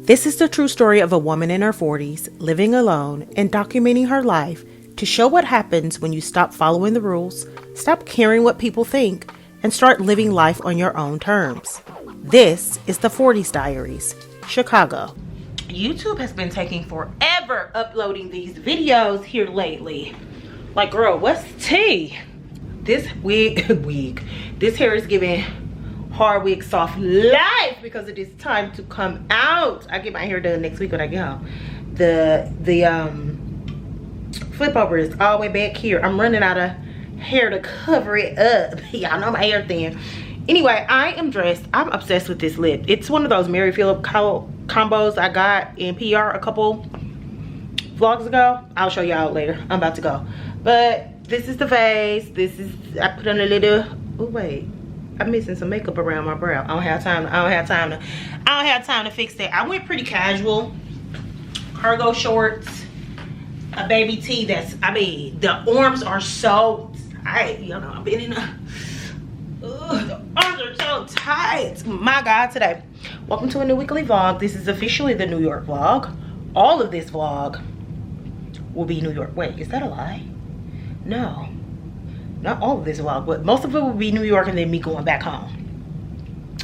This is the true story of a woman in her 40s living alone and documenting her life to show what happens when you stop following the rules, stop caring what people think, and start living life on your own terms. This is the 40s Diaries, Chicago. YouTube has been taking forever uploading these videos here lately. Like, girl, what's tea? This this hair is giving hard wig soft life because it is time to come out. I get my hair done next week when I get home. The flip over is all the way back here. I'm running out of hair to cover it up. Y'all know my hair thin. Anyway, I am dressed. I'm obsessed with this lip. It's one of those Mary Phillip combos I got in PR a couple vlogs ago. I'll show y'all later. I'm about to go. But this is the face. This is, I put on a little, oh wait, I'm missing some makeup around my brow. I don't have time to fix that. I went pretty casual. Cargo shorts, a baby tee that's, I mean, the arms are so tight. You know, I've been in a, the arms are so tight. My God, today. Welcome to a new weekly vlog. This is officially the New York vlog. All of this vlog will be New York. Wait, is that a lie? No. Not all of this vlog, but most of it will be New York and then me going back home.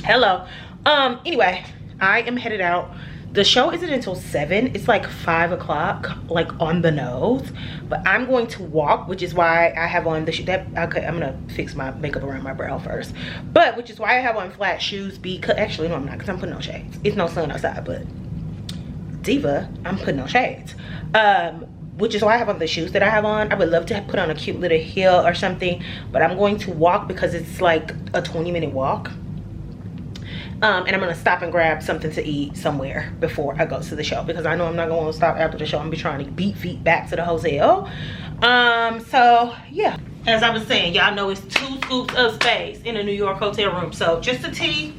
Hello. Anyway, I am headed out. The show isn't until 7. It's like 5 o'clock, like on the nose. But I'm going to walk, which is why I have on the okay, I'm gonna fix my makeup around my brow first. But which is why I have on flat shoes because actually no, I'm not, because I'm putting on shades. It's no sun outside, but diva, I'm putting on shades. Which is why I have on the shoes that I have on. I would love to put on a cute little heel or something, but I'm going to walk because it's like a 20-minute walk. And I'm gonna stop and grab something to eat somewhere before I go to the show because I know I'm not gonna stop after the show. I'm gonna be trying to beat feet back to the hotel. So yeah, as I was saying, y'all know it's 2 scoops of space in a New York hotel room. So just a tee,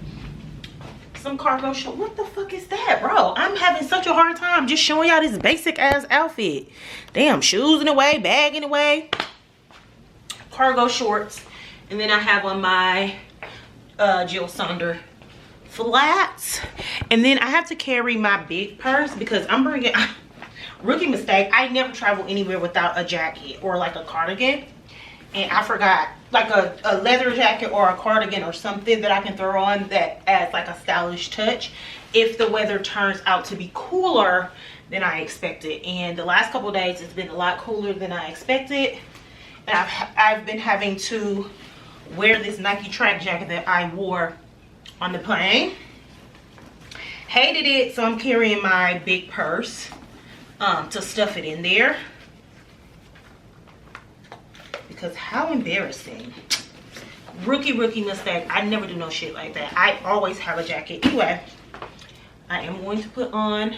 some cargo shorts. What the fuck is that, bro? I'm having such a hard time just showing y'all this basic ass outfit. Damn, shoes in the way, bag in the way, cargo shorts, and then I have on my Jill Sander flats, and then I have to carry my big purse because I'm bringing, rookie mistake, I never travel anywhere without a jacket or like a cardigan, and I forgot like a leather jacket or a cardigan or something that I can throw on that adds like a stylish touch if the weather turns out to be cooler than I expected. And the last couple of days it's been a lot cooler than I expected, and I've been having to wear this Nike track jacket that I wore on the plane. Hated it, so I'm carrying my big purse to stuff it in there. Because how embarrassing. Rookie mistake. I never do no shit like that. I always have a jacket. Anyway, I am going to put on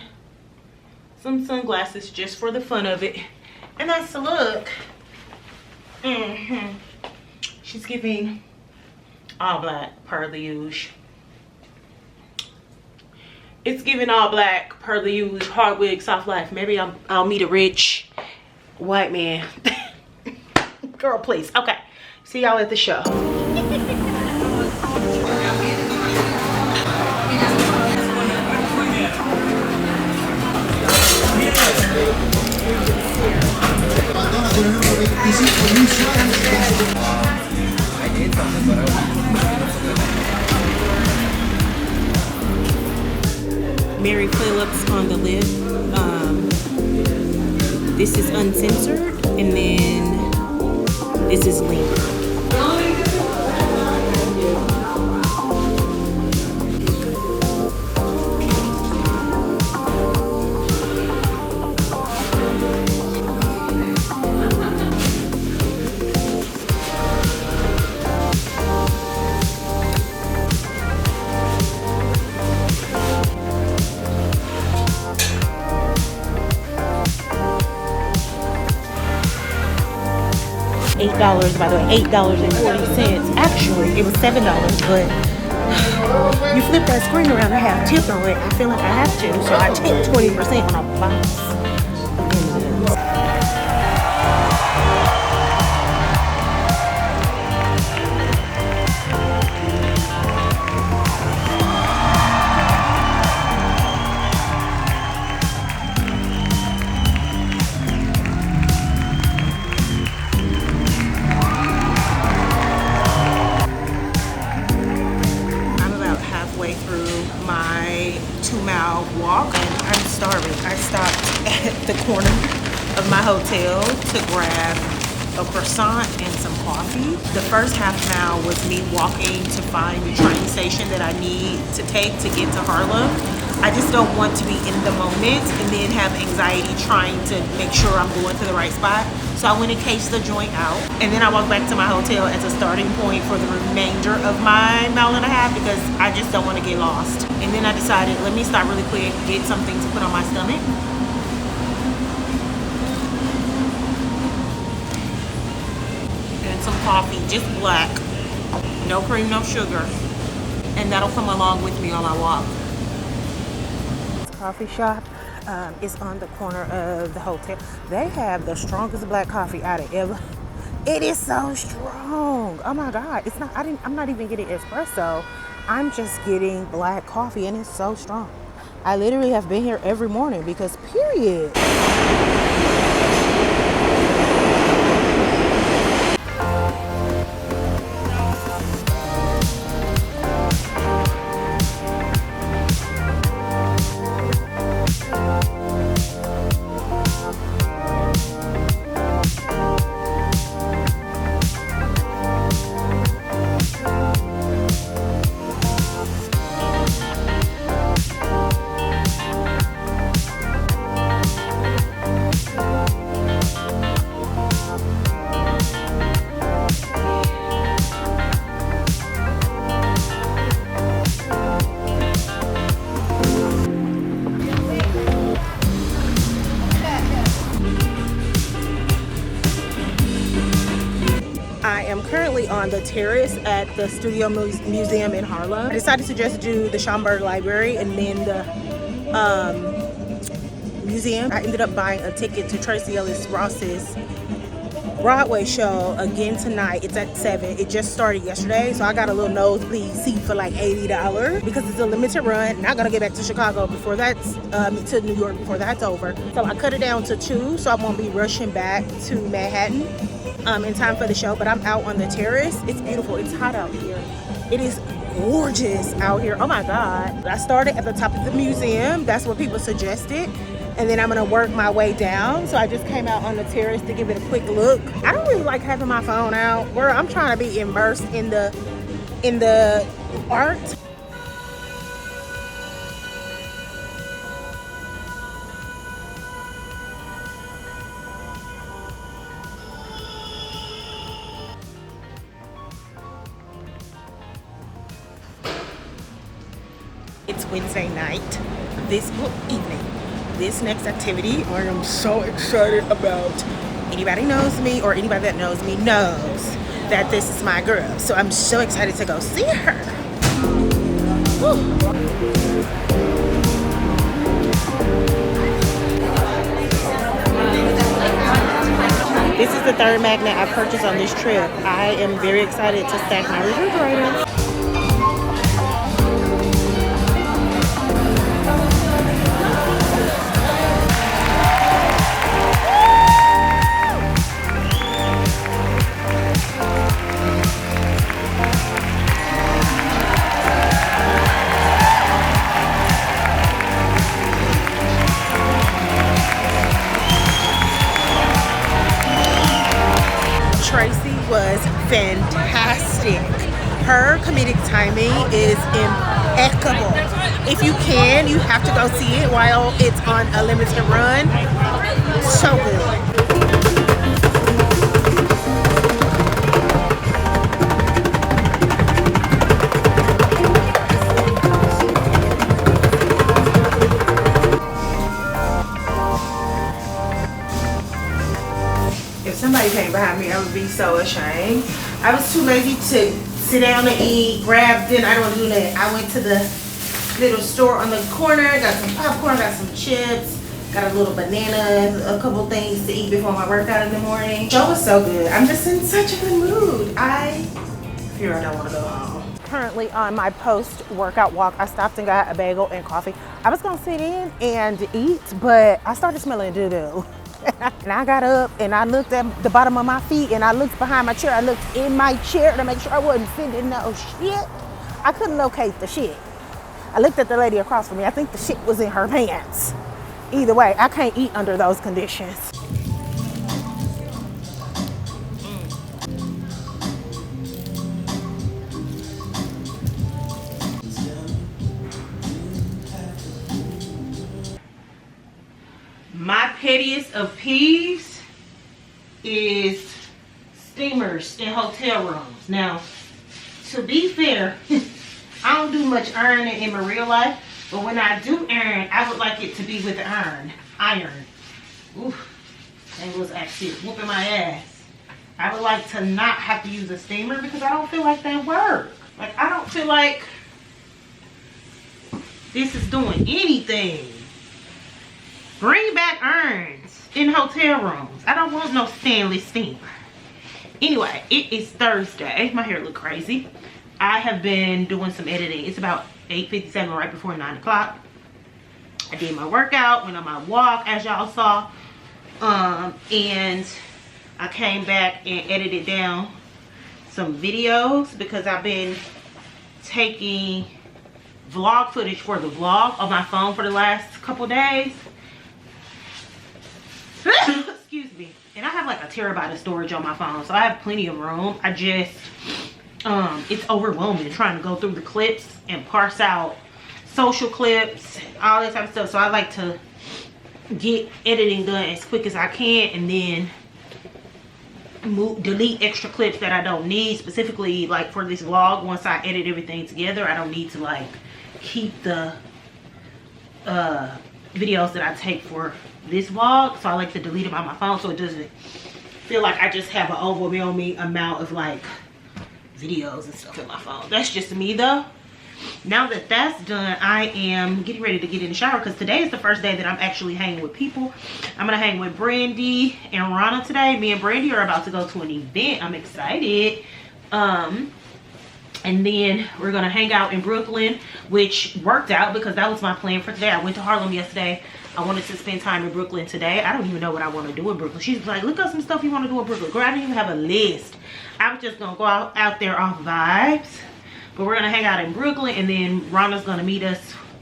some sunglasses just for the fun of it. And that's the look. She's giving all black per the usual. It's giving all black per the usual, hard wig, soft life. Maybe I'll meet a rich white man. Girl, please. Okay, see y'all at the show. Mary Phillips on the lip. This is uncensored, and then this is Linktree. $8, by the way, $8.40. Actually, it was $7, but you flip that screen around and have tip on it. I feel like I have to, so I tip 20% on a box. 3-mile walk and I'm starving. I stopped at the corner of my hotel to grab a croissant and some coffee. The first half mile was me walking to find the train station that I need to take to get to Harlem. I just don't want to be in the moment and then have anxiety trying to make sure I'm going to the right spot. So I went and cased the joint out, and then I walked back to my hotel as a starting point for the remainder of my mile and a half because I just don't want to get lost. And then I decided, let me stop really quick, get something to put on my stomach. And some coffee, just black, no cream, no sugar. And that'll come along with me on my walk. Coffee shop is on the corner of the hotel. They have the strongest black coffee out of ever. It is so strong. Oh my God. It's not, I'm not even getting espresso. I'm just getting black coffee and it's so strong. I literally have been here every morning because period. I am currently on the terrace at the Studio Museum in Harlem. I decided to just do the Schomburg Library and then the museum. I ended up buying a ticket to Tracy Ellis Ross's Broadway show again tonight. It's at 7. It just started yesterday, so I got a little nosebleed seat for like $80 because it's a limited run. Not gonna get back to Chicago before that's to New York before that's over. So I cut it down to 2, so I won't be rushing back to Manhattan in time for the show. But I'm out on the terrace. It's beautiful. It's hot out here. It is gorgeous out here. Oh my God. I started at the top of the museum. That's what people suggested. And then I'm gonna work my way down. So I just came out on the terrace to give it a quick look. I don't really like having my phone out. I'm trying to be immersed in the art. It's Wednesday night, this evening. This next activity I am so excited about. Anybody knows me or anybody that knows me knows that this is my girl. So I'm so excited to go see her. Woo. This is the third magnet I purchased on this trip. I am very excited to stack my refrigerator. Tracy was fantastic. Her comedic timing is impeccable. If you can, you have to go see it while it's on a limited run. So good. Somebody came behind me, I would be so ashamed. I was too lazy to sit down and eat, grab dinner. I don't want to do that. I went to the little store on the corner, got some popcorn, got some chips, got a little banana, a couple things to eat before my workout in the morning. The show was so good. I'm just in such a good mood. I fear I don't want to go home. Currently on my post-workout walk, I stopped and got a bagel and coffee. I was gonna sit in and eat, but I started smelling doo-doo. And I got up and I looked at the bottom of my feet and I looked behind my chair. I looked in my chair to make sure I wasn't sitting no shit. I couldn't locate the shit. I looked at the lady across from me. I think the shit was in her pants. Either way, I can't eat under those conditions. My pettiest of peeves is steamers in hotel rooms. Now, to be fair, I don't do much ironing in my real life, but when I do iron, I would like it to be with the iron. Oof, that was actually whooping my ass. I would like to not have to use a steamer because I don't feel like they work. Like, I don't feel like this is doing anything. Bring back irons in hotel rooms. I don't want no stainless steamer. Anyway, it is Thursday. My hair look crazy. I have been doing some editing. It's about 8:57, right before 9 o'clock. I did my workout, went on my walk, as y'all saw. And I came back and edited down some videos because I've been taking vlog footage for the vlog on my phone for the last couple days. Excuse me. And I have like a terabyte of storage on my phone, so I have plenty of room. I just it's overwhelming trying to go through the clips and parse out social clips, all that type of stuff. So I like to get editing done as quick as I can, and then delete extra clips that I don't need. Specifically, like for this vlog, once I edit everything together, I don't need to like keep the videos that I take for this vlog. So I like to delete them on my phone so it doesn't feel like I just have an overwhelming amount of like videos and stuff in my phone. That's just me though. Now that that's done, I am getting ready to get in the shower because today is the first day that I'm actually hanging with people. I'm gonna hang with Brandy and Rana today. Me and Brandy are about to go to an event. I'm excited. And then we're gonna hang out in Brooklyn, which worked out because that was my plan for today. I went to Harlem yesterday. I wanted to spend time in Brooklyn today. I don't even know what I want to do in Brooklyn. She's like, look up some stuff you want to do in Brooklyn. Girl, I didn't even have a list. I was just gonna go out there off vibes. But we're gonna hang out in Brooklyn, and then Rhonda's gonna meet us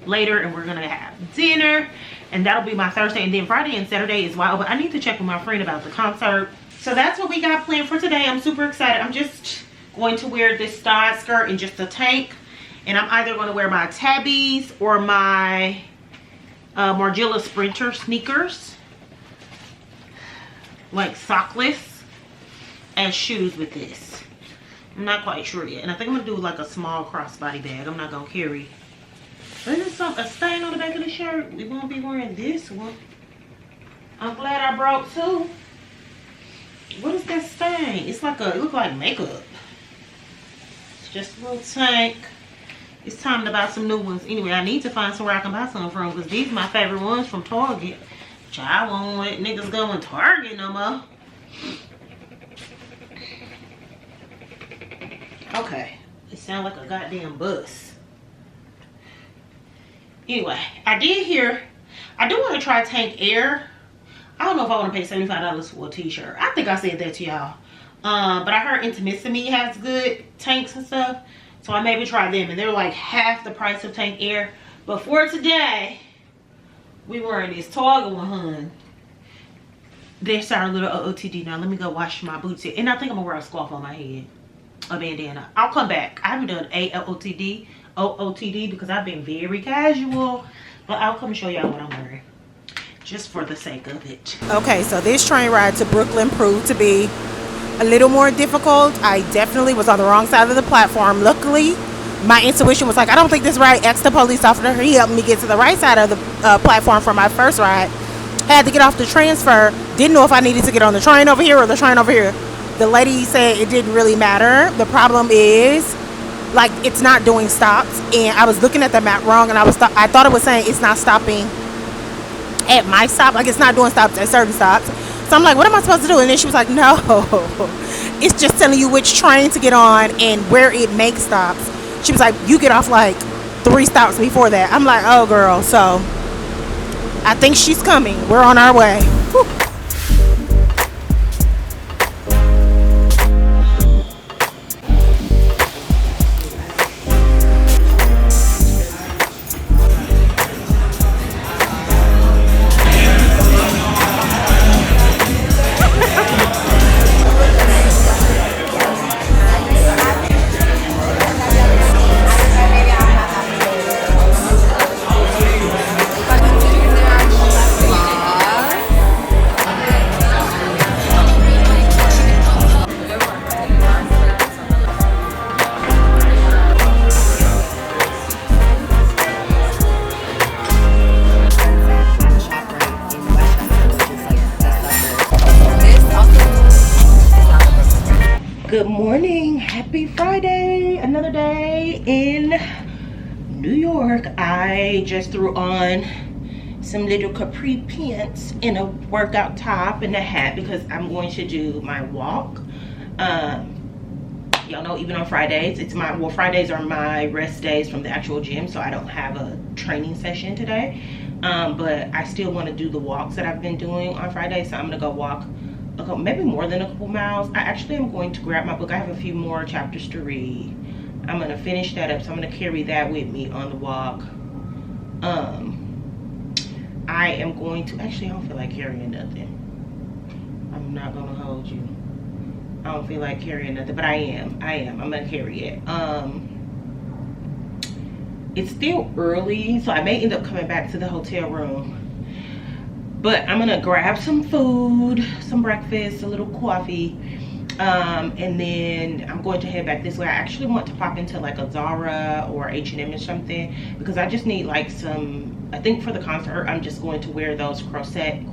later, and we're gonna have dinner, and that'll be my Thursday. And then Friday and Saturday is wild, but I need to check with my friend about the concert. So that's what we got planned for today. I'm super excited. I'm just going to wear this side skirt and just a tank, and I'm either going to wear my tabbies or my Margiela Sprinter sneakers, like sockless, as shoes with this. I'm not quite sure yet, and I think I'm gonna do like a small crossbody bag. I'm not gonna carry. Is there a stain on the back of the shirt? We won't be wearing this one. I'm glad I brought two. What is that stain? It's like it looks like makeup. It's just a little tank. It's time to buy some new ones. Anyway, I need to find somewhere I can buy some from because these are my favorite ones from Target. Which I won't let niggas go in Target no more. Okay, it sounds like a goddamn bus. Anyway, I did hear, I do want to try Tank Air. I don't know if I want to pay $75 for a t-shirt. I think I said that to y'all. But I heard Intimissimi has good tanks and stuff. So I maybe try them. And they're like half the price of Tank Air. But for today, we wearing this Target one, hun. There's our little OOTD. Now let me go wash my boots here. And I think I'm going to wear a scarf on my head. A bandana. I'll come back. I haven't done a OOTD because I've been very casual, but I'll come show y'all what I'm wearing just for the sake of it. Okay, so this train ride to Brooklyn proved to be a little more difficult. I definitely was on the wrong side of the platform. Luckily, my intuition was like, I don't think this right. Asked the police officer. He helped me get to the right side of the platform for my first ride. Had to get off the transfer. Didn't know if I needed to get on the train over here or the train over here. The lady said it didn't really matter. The problem is, like, it's not doing stops. And I was looking at the map wrong, and I thought it was saying it's not stopping at my stop. Like, it's not doing stops at certain stops. So I'm like, what am I supposed to do? And then she was like, no, it's just telling you which train to get on and where it makes stops. She was like, you get off like 3 stops before that. I'm like, oh, girl. So I think she's coming. We're on our way. Whew. morning. Happy Friday. Another day in New York. I just threw on some little capri pants and a workout top and a hat because I'm going to do my walk. Y'all know, even on Fridays, Fridays are my rest days from the actual gym, so I don't have a training session today. But I still want to do the walks that I've been doing on Fridays, so I'm gonna go walk maybe more than a couple miles. I actually am going to grab my book. I have a few more chapters to read. I'm gonna finish that up, so I'm gonna carry that with me on the walk. I am going to, actually I don't feel like carrying nothing. I'm not gonna hold you. I don't feel like carrying nothing, but I am. I'm gonna carry it. It's still early, so I may end up coming back to the hotel room. But I'm gonna grab some food, some breakfast, a little coffee, and then I'm going to head back this way. I actually want to pop into like a Zara or H&M or something because I just need like some, I think for the concert, I'm just going to wear those crochet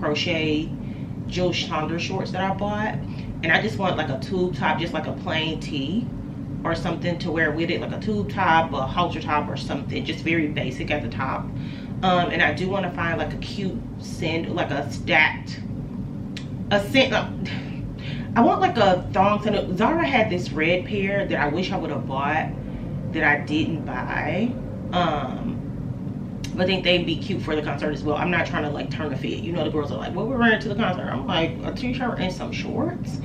Jill Chandler shorts that I bought. And I just want like a tube top, just like a plain tee or something to wear with it, like a tube top, a halter top or something, just very basic at the top. And I do want to find like a cute sandal, like I want like a thong sandal. Zara had this red pair that I wish I would have bought that I didn't buy. But I think they'd be cute for the concert as well. I'm not trying to like turn a fit. You know, the girls are like, well, we're wearing to the concert. I'm like, a t-shirt and some shorts.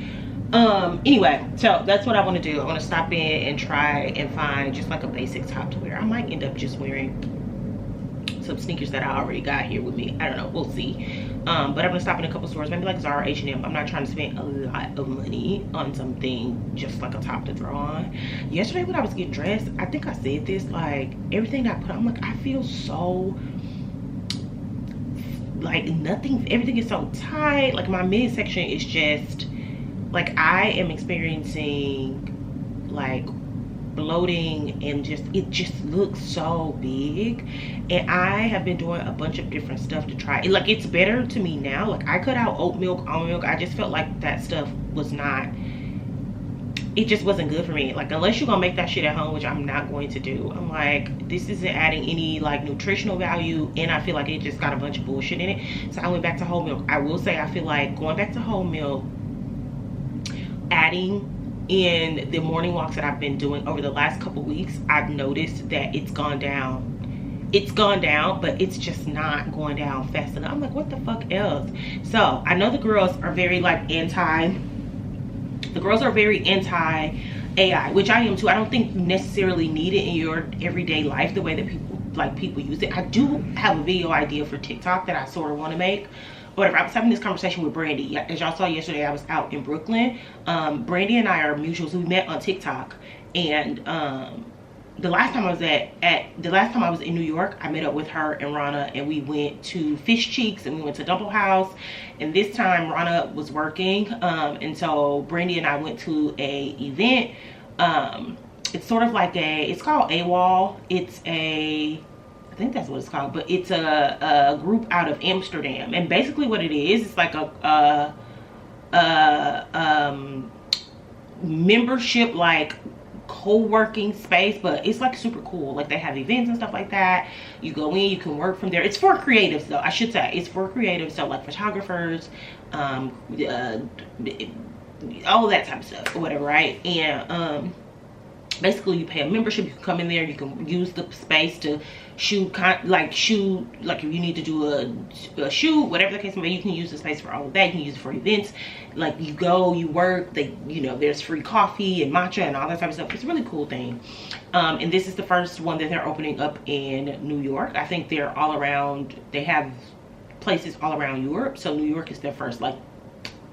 Anyway, so that's what I want to do. I want to stop in and try and find just like a basic top to wear. I might end up just wearing some sneakers that I already got here with me. I don't know, we'll see. But I'm gonna stop in a couple stores, maybe like Zara, H&M. I'm not trying to spend a lot of money on something just like a top to throw on. Yesterday when I was getting dressed, I think I said this, like everything that I put on, I'm like, I feel so like everything is so tight. Like my midsection is just like, I am experiencing like bloating and it just looks so big. And I have been doing a bunch of different stuff to try it. Like, it's better to me now. Like, I cut out oat milk, almond milk. I just felt like that stuff was not, it just wasn't good for me. Like, unless you're gonna make that shit at home, which I'm not going to do, I'm like, this isn't adding any like nutritional value, and I feel like it just got a bunch of bullshit in it. So I went back to whole milk. I will say, I feel like going back to whole milk, adding in the morning walks that I've been doing over the last couple weeks, I've noticed that it's gone down. It's gone down, but it's just not going down fast enough. I'm like, what the fuck else? So I know the girls are very like anti AI, which I am too. I don't think you necessarily need it in your everyday life the way that people use it. I do have a video idea for TikTok that I sort of want to make. Whatever. I was having this conversation with Brandy. As y'all saw yesterday, I was out in Brooklyn. Brandy and I are mutuals. We met on TikTok, and the last time I was in New York, I met up with her and Rana, and we went to Fish Cheeks and we went to Double House. And this time Rana was working, and so Brandy and I went to a event. It's sort of like it's called AWOL. I think that's what it's called, but it's a group out of Amsterdam, and basically what it is, it's like a membership, like co-working space, but it's like super cool. Like, they have events and stuff like that. You go in, you can work from there. It's for creatives though, I should say. It's for creatives, so like photographers, all that type of stuff or whatever, right? And basically you pay a membership. You can come in there, you can use the space to shoot like if you need to do a shoot, whatever the case may be. You can use the space for all of that. You can use it for events. Like, you go, you work, there's free coffee and matcha and all that type of stuff. It's a really cool thing. And this is the first one that they're opening up in New York. I think they're all around, they have places all around Europe, so New York is their first like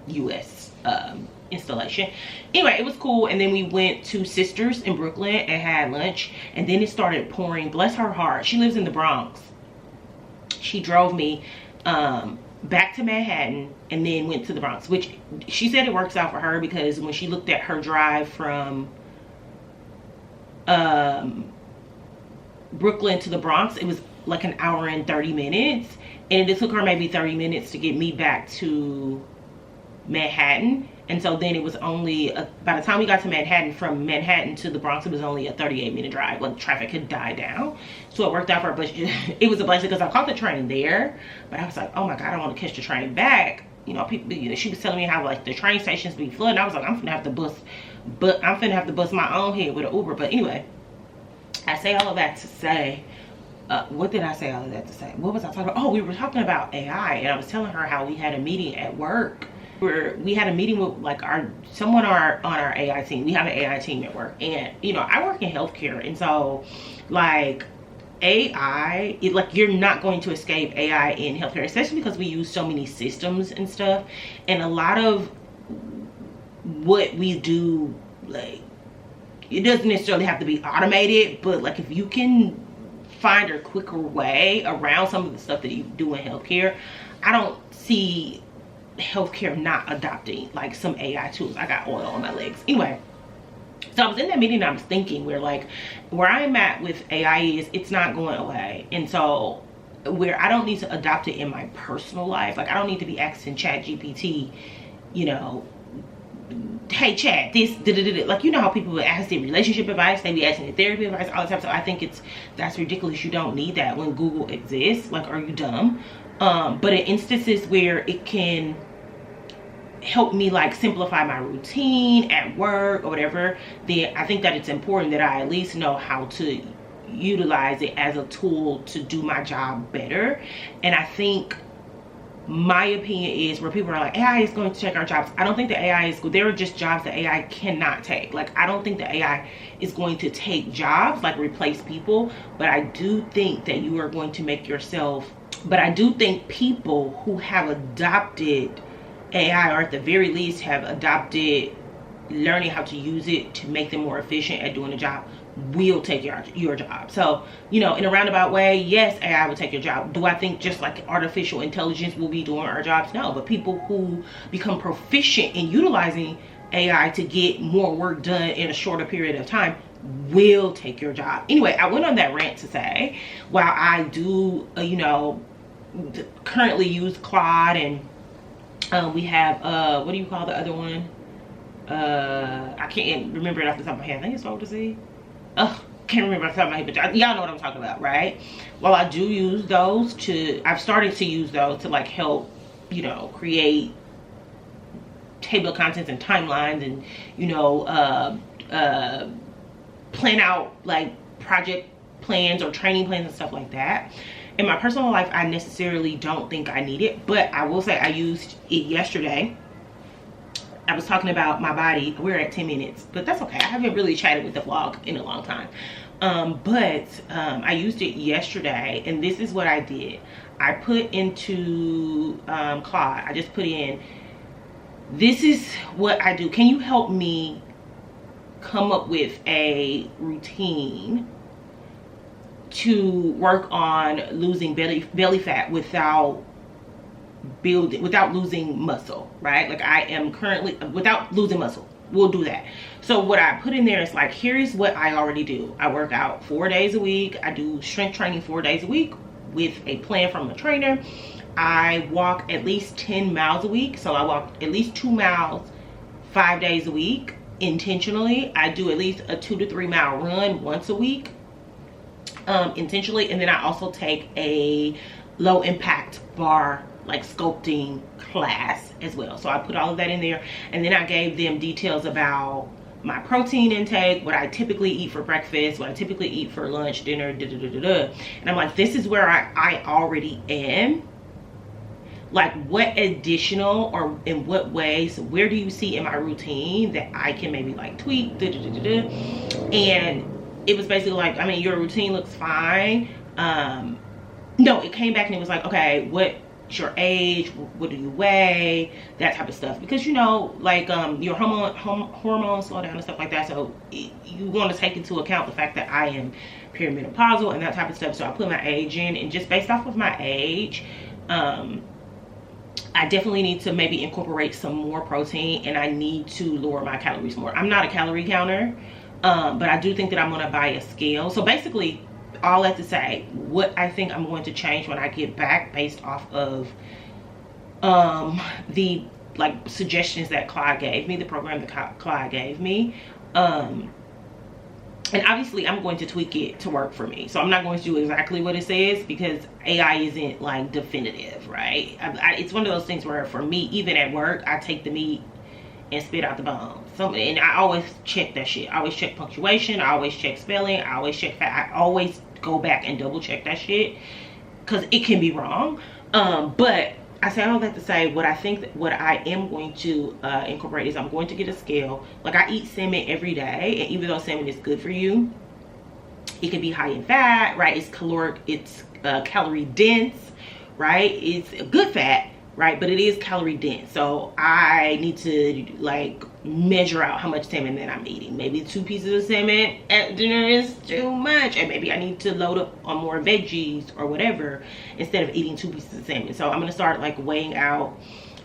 US installation. Anyway, it was cool. And then we went to Sisters in Brooklyn and had lunch, and then it started pouring. Bless her heart, she lives in the Bronx. She drove me back to Manhattan and then went to the Bronx, which she said it works out for her because when she looked at her drive from Brooklyn to the Bronx, it was like an hour and 30 minutes, and it took her maybe 30 minutes to get me back to Manhattan. And so then it was only by the time we got to Manhattan, from Manhattan to the Bronx, it was only a 38-minute drive when traffic had died down. So it worked out for her, but it was a blessing because I caught the train there. But I was like, oh my God, I want to catch the train back. You know, people, you know, she was telling me how like the train stations be flooding. I was like, I'm finna have to bust my own head with an Uber. But anyway, I say all of that to say, what did I say all of that to say? What was I talking about? Oh, we were talking about AI, and I was telling her how we had a meeting at work where we had a meeting with like someone on our AI team. We have an AI team at work, and you know, I work in healthcare, and so like AI, like you're not going to escape AI in healthcare, especially because we use so many systems and stuff, and a lot of what we do, like, it doesn't necessarily have to be automated, but like if you can find a quicker way around some of the stuff that you do in healthcare, I don't see healthcare not adopting like some AI tools. I got oil on my legs. Anyway, so I was in that meeting and I was thinking, where I'm at with AI is it's not going away. And so where I don't need to adopt it in my personal life, like I don't need to be asking ChatGPT, you know, hey chat, this like, you know how people would ask their relationship advice, they be asking their therapy advice all the time. So I think that's ridiculous. You don't need that when Google exists. Like, are you dumb? But in instances where it can help me like simplify my routine at work or whatever, then I think that it's important that I at least know how to utilize it as a tool to do my job better. And I think my opinion is, where people are like, AI is going to take our jobs, I don't think the AI is, there are just jobs that AI cannot take. Like, I don't think the AI is going to take jobs, like replace people, but I do think that you are going to make yourself, but I do think people who have adopted AI, or at the very least have adopted learning how to use it to make them more efficient at doing the job, will take your job. So, you know, in a roundabout way, yes, AI will take your job. Do I think just like artificial intelligence will be doing our jobs? No, but people who become proficient in utilizing AI to get more work done in a shorter period of time will take your job. Anyway, I went on that rant to say, while I do, you know, currently use Claude, and we have, what do you call the other one? I can't remember it off the top of my head. I think it's Z. Can't remember off the top of my head, but y'all know what I'm talking about, right? Well, I do use those I've started to use those to like help, you know, create table of contents and timelines, and, you know, plan out like project plans or training plans and stuff like that. In my personal life, I necessarily don't think I need it, but I will say I used it yesterday. I was talking about my body. We're at 10 minutes, but that's okay. I haven't really chatted with the vlog in a long time. I used it yesterday, and this is what I did. I put into Claude, I just put in, this is what I do. Can you help me come up with a routine to work on losing belly fat without losing muscle, right? Like, I am currently, without losing muscle, we'll do that. So what I put in there is like, here's what I already do. I work out 4 days a week. I do strength training 4 days a week with a plan from a trainer. I walk at least 10 miles a week. So I walk at least 2 miles 5 days a week intentionally. I do at least a 2 to 3 mile run once a week intentionally. And then I also take a low impact bar, like sculpting class as well. So I put all of that in there, and then I gave them details about my protein intake, what I typically eat for breakfast, what I typically eat for lunch, dinner, and I'm like, this is where I already am. Like, what additional, or in what ways, where do you see in my routine that I can maybe like tweak, and it was basically like, I mean, your routine looks fine. No, it came back and it was like, okay, what's your age, what do you weigh, that type of stuff, because, you know, like your hormones slow down and stuff like that. So you want to take into account the fact that I am perimenopausal and that type of stuff. So I put my age in, and just based off of my age, I definitely need to maybe incorporate some more protein, and I need to lower my calories more. I'm not a calorie counter, but I do think that I'm going to buy a scale. So basically, all that to say, what I think I'm going to change when I get back, based off of the like suggestions that Clyde gave me, the program that Clyde gave me. And obviously I'm going to tweak it to work for me. So I'm not going to do exactly what it says because AI isn't like definitive, right? It's one of those things where for me, even at work, I take the meat and spit out the bones. And I always check that shit. I always check punctuation. I always check spelling. I always check I always go back and double check that shit because it can be wrong. But I say all that to say, what I think that what I am going to incorporate is I'm going to get a scale. Like I eat salmon every day, and even though salmon is good for you, it can be high in fat, right? It's caloric, it's calorie dense, right? It's a good fat, right? But it is calorie dense. So I need to like measure out how much salmon that I'm eating. Maybe 2 pieces of salmon at dinner is too much, and maybe I need to load up on more veggies or whatever instead of eating 2 pieces of salmon. So I'm gonna start like weighing out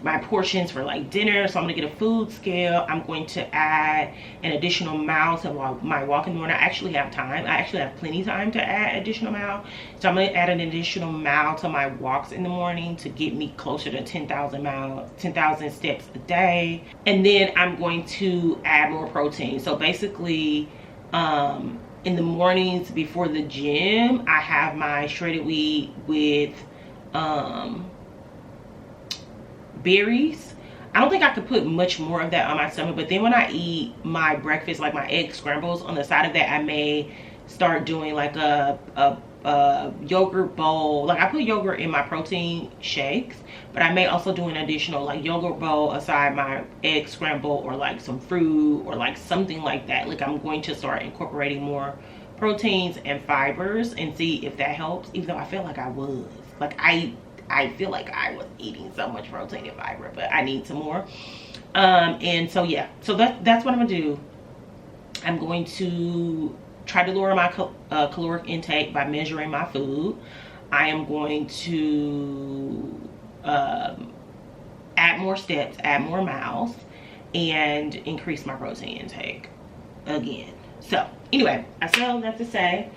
my portions for like dinner. So I'm gonna get a food scale. I'm going to add an additional mile to my walk in the morning. I actually have time. I actually have plenty of time to add additional mile. So I'm gonna add an additional mile to my walks in the morning to get me closer to 10,000 steps a day. And then I'm going to add more protein. So basically, in the mornings before the gym, I have my shredded wheat with berries. I don't think I could put much more of that on my stomach, but then when I eat my breakfast, like my egg scrambles, on the side of that I may start doing like a yogurt bowl. Like I put yogurt in my protein shakes, but I may also do an additional like yogurt bowl aside my egg scramble, or like some fruit or like something like that. Like I'm going to start incorporating more proteins and fibers and see if that helps, even though I feel like I was like I feel like I was eating so much protein and fiber, but I need some more. And so yeah, so that's what I'm gonna do. I'm going to try to lower my caloric intake by measuring my food. I am going to add more steps, add more miles, and increase my protein intake again. So anyway, I said all that to say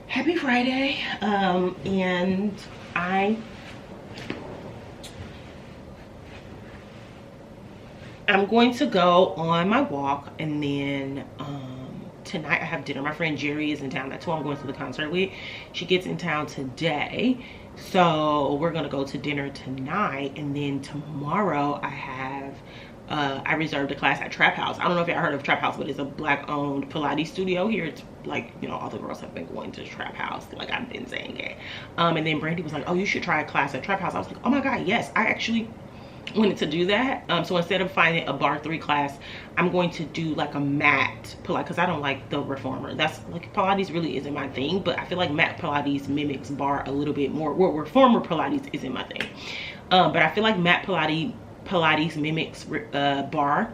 happy Friday. And I'm going to go on my walk, and then tonight I have dinner. My friend Jerry is in town. That's who I'm going to the concert with. She gets in town today, so we're gonna go to dinner tonight. And then tomorrow I have I reserved a class at Trap House. I don't know if y'all heard of Trap House, but it's a black owned Pilates studio here. It's like, you know, all the girls have been going to Trap House, like I've been saying it. And then Brandy was like, oh, you should try a class at Trap House. I was like, oh my god, yes, I actually wanted to do that. So instead of finding a bar 3 class, I'm going to do like a mat Pilates, because I don't like the reformer. That's like, Pilates really isn't my thing, but I feel like mat Pilates mimics bar a little bit more. Well, reformer Pilates isn't my thing, but I feel like mat Pilates mimics bar,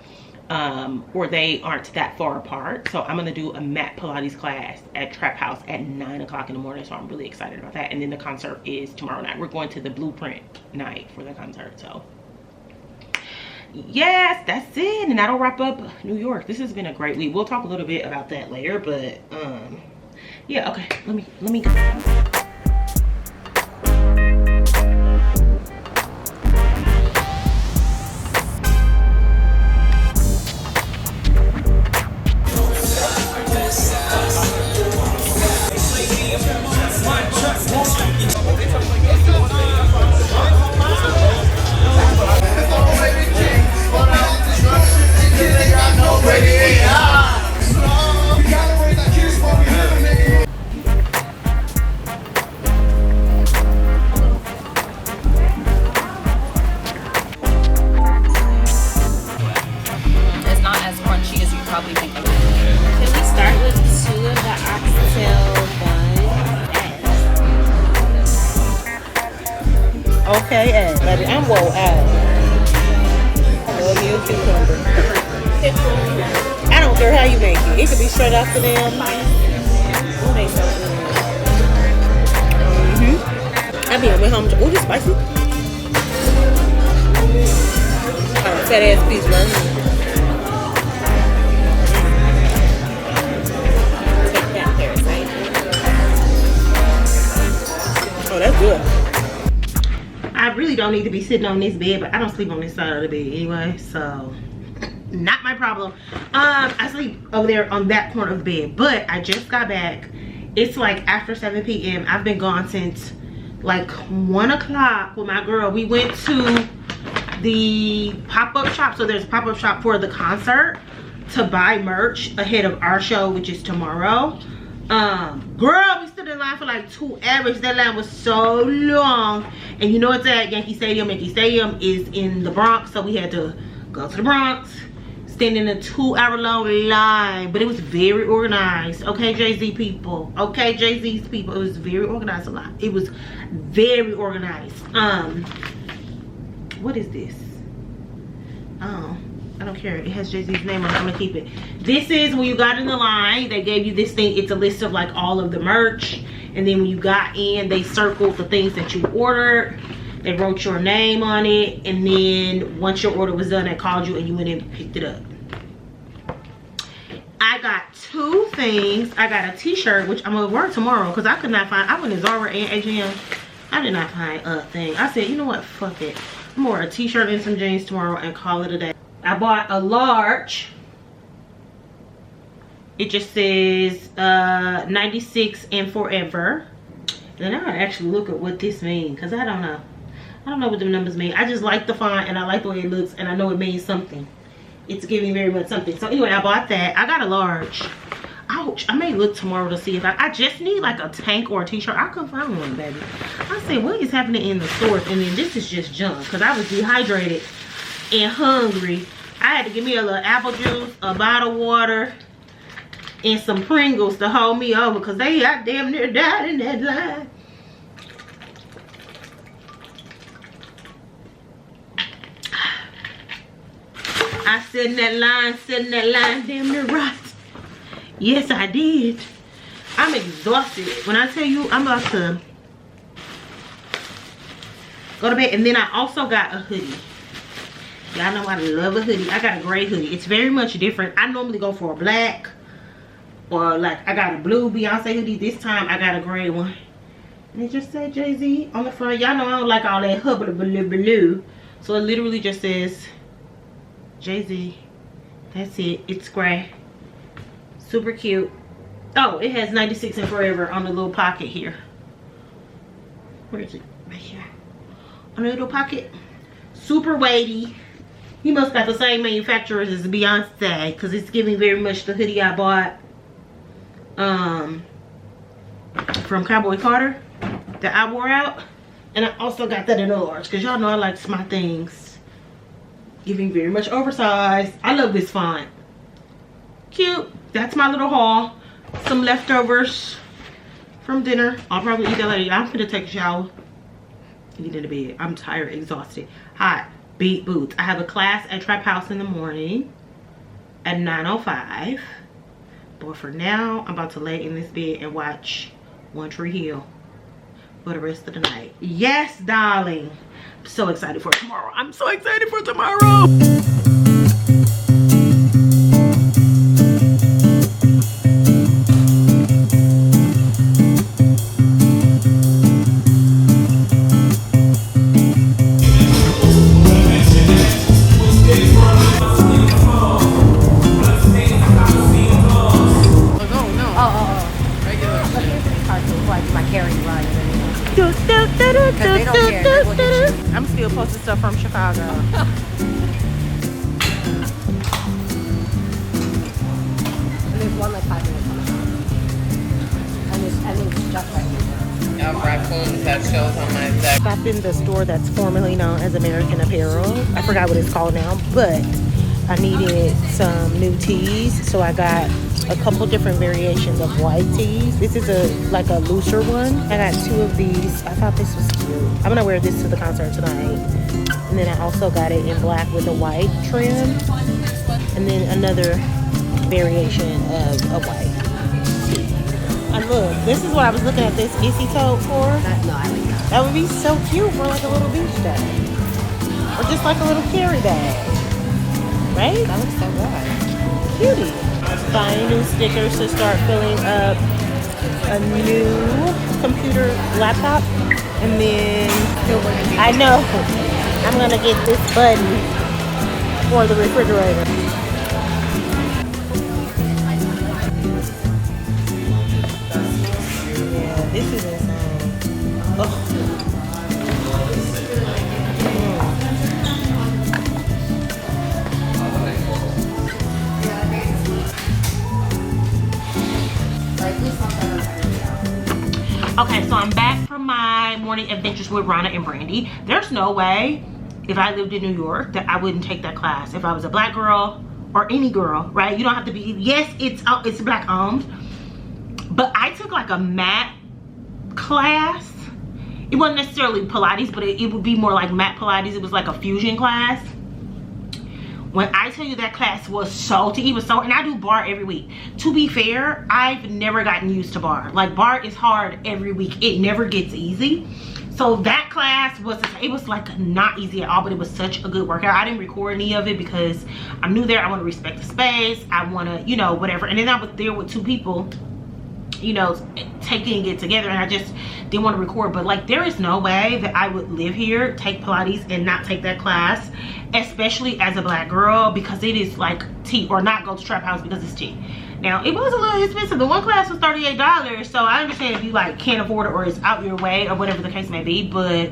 or they aren't that far apart. So I'm gonna do a mat Pilates class at Trap House at 9 o'clock in the morning. So I'm really excited about that. And then the concert is tomorrow night. We're going to the Blueprint night for the concert. So yes, that's it. And that'll wrap up New York. This has been a great week. We'll talk a little bit about that later, but yeah, okay, let me go. Okay, Ed, baby, I'm woe out. I love you a cucumber. I don't care how you make it. It could be straight off the damn. Oh, they so good. I be on my home. Oh, this spicy. Alright, fat ass piece right here. Take that parasite. Oh, that's good. I I really don't need to be sitting on this bed, but I don't sleep on this side of the bed anyway, so not my problem. I sleep over there on that corner of the bed, but I just got back. It's like after 7 p.m. I've been gone since like 1 o'clock with my girl. We went to the pop-up shop. So there's a pop-up shop for the concert to buy merch ahead of our show, which is tomorrow. Girl, we stood in line for like 2 hours. That line was so long. And you know it's at Yankee Stadium. Yankee Stadium is in the Bronx, so we had to go to the Bronx, stand in a 2-hour long line. But it was very organized. Okay, JAY-Z people. Okay, JAY-Z's people. It was very organized a lot. It was very organized. What is this? Oh, I don't care. It has JAY-Z's name on it. I'm gonna keep it. This is when you got in the line, they gave you this thing. It's a list of like all of the merch. And then when you got in, they circled the things that you ordered. They wrote your name on it. And then once your order was done, they called you and you went in and picked it up. I got 2 things. I got a t-shirt, which I'm gonna wear tomorrow because I could not find. I went to Zara and H&M. I did not find a thing. I said, you know what? Fuck it. I'm gonna wear a t-shirt and some jeans tomorrow and call it a day. I bought a large. It just says 96 and forever. And I gotta actually look at what this means because I don't know. I don't know what the numbers mean. I just like the font and I like the way it looks and I know it means something. It's giving very much something. So anyway, I bought that. I got a large. Ouch. I may look tomorrow to see if I just need like a tank or a t-shirt. I couldn't find one, baby. I said, what is happening in the stores? And then this is just junk because I was dehydrated and hungry. I had to give me a little apple juice, a bottle of water, and some Pringles to hold me over because they got damn near died in that line. I sat in that line, damn near right. Yes, I did. I'm exhausted. When I tell you, I'm about to go to bed. And then I also got a hoodie. Y'all know I love a hoodie. I got a gray hoodie. It's very much different. I normally go for a black or like I got a blue Beyonce hoodie. This time I got a gray one. And it just said JAY-Z on the front. Y'all know I don't like all that hubba-blue. So it literally just says JAY-Z. That's it. It's gray. Super cute. Oh, it has 96 and forever on the little pocket here. Where is it? Right here. On the little pocket. Super weighty. He must got the same manufacturers as Beyonce because it's giving very much the hoodie I bought from Cowboy Carter that I wore out. And I also got that in a large because y'all know I like my things giving very much oversized. I love this font. Cute. That's my little haul. Some leftovers from dinner. I'll probably eat that later. I'm gonna take a shower and get into bed. I'm tired, exhausted, hot, beat boots. I have a class at Trap House in the morning at 9:05. But for now, I'm about to lay in this bed and watch One Tree Hill for the rest of the night. Yes, darling. I'm so excited for tomorrow. I'm so excited for tomorrow. I'm still posting stuff from Chicago. And there's one like 5 minutes on the phone. And it's just right here. Raccoons have shows on my deck. Stopped in the store that's formerly known as American Apparel. I forgot what it's called now, but I needed some new tees, so I got a couple different variations of white tees. This is like a looser one. I got 2 of these. I thought this was cute. I'm gonna wear this to the concert tonight. And then I also got it in black with a white trim. And then another variation of a white tee. And look, this is what I was looking at this Issy tote for. No, I like that. That would be so cute for like a little beach bag. Or just like a little carry bag. Right? That looks so good. Cutie. Buying new stickers to start filling up a new computer laptop, and then I know I'm gonna get this button for the refrigerator. Yeah, this is insane. Oh. Okay, so I'm back from my morning adventures with Rana and Brandy. There's no way if I lived in New York that I wouldn't take that class. If I was a black girl or any girl, right? You don't have to be, yes, it's black owned, but I took like a mat class. It wasn't necessarily Pilates, but it would be more like mat Pilates. It was like a fusion class. When I tell you that class was salty, it was so, and I do bar every week. To be fair, I've never gotten used to bar. Like, bar is hard every week. It never gets easy. So that class was, it was like not easy at all, but it was such a good workout. I didn't record any of it because I'm new there. I want to respect the space. I want to, you know, whatever. And then I was there with 2 people, you know, taking it together, and I just didn't want to record. But like, there is no way that I would live here, take Pilates, and not take that class, especially as a black girl, because it is like tea, or not go to Trap House because it's tea. Now, it was a little expensive. The one class was $38, so I understand if you like can't afford it or it's out your way or whatever the case may be. But